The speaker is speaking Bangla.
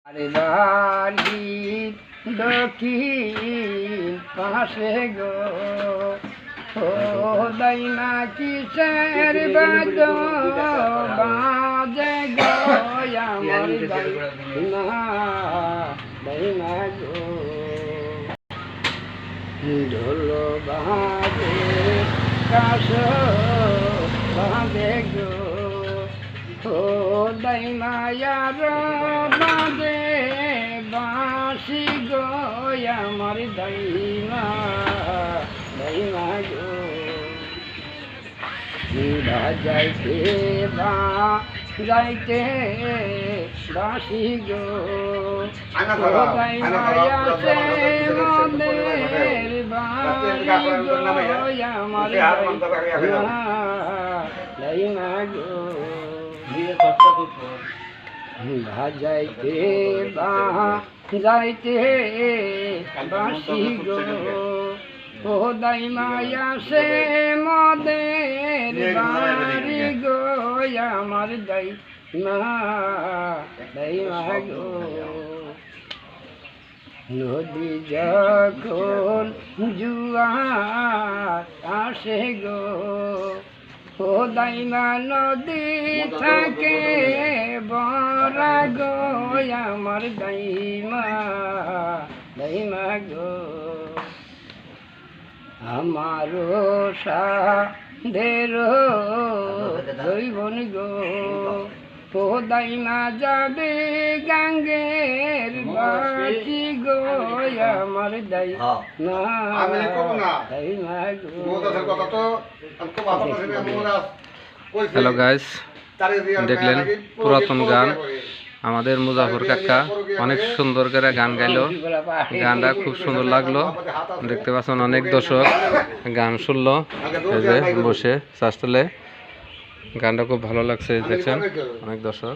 আরে বাড়ি দক্ষিণ পাশে গো ও দাইনা কিসের বাজো বাজে গো আমার দাইনা গো ঢোল বাজে কাশ বাজে গো ও দাইনায়ার বাজে বাঁশি গো আমার দাইনা দাইনা গো যাইতে বা যাইতে বাঁশি গো দাইনায়া সে মনের বাড়ি গো আমার দাইনা গো যাইতে বা যাইতে বাঁশি গো ও দাইমায়া সে মদের বাড়ি গো আমার দাইমা দাইমা গো নদী যখন জুয়ার আসে গো ও দাইমা নদী থাকে বড়া গো আমার দাইমা দাইমা গো আমারও সাধের দৈবন গো ও দাইমা যাবে গাঙ্গের বাটি গো আমার দাইমা দাইমা গো। হ্যালো গাইস, দেখলেন পুরাতন গান আমাদের মুজাফর কাকা অনেক সুন্দর করে গান গাইলো। গানটা খুব সুন্দর লাগলো, দেখতে পাচ্ছেন অনেক দর্শক গান শুনলো এই যে বসে চাষতলে। গানটা খুব ভালো লাগছে, দেখছেন অনেক দর্শক।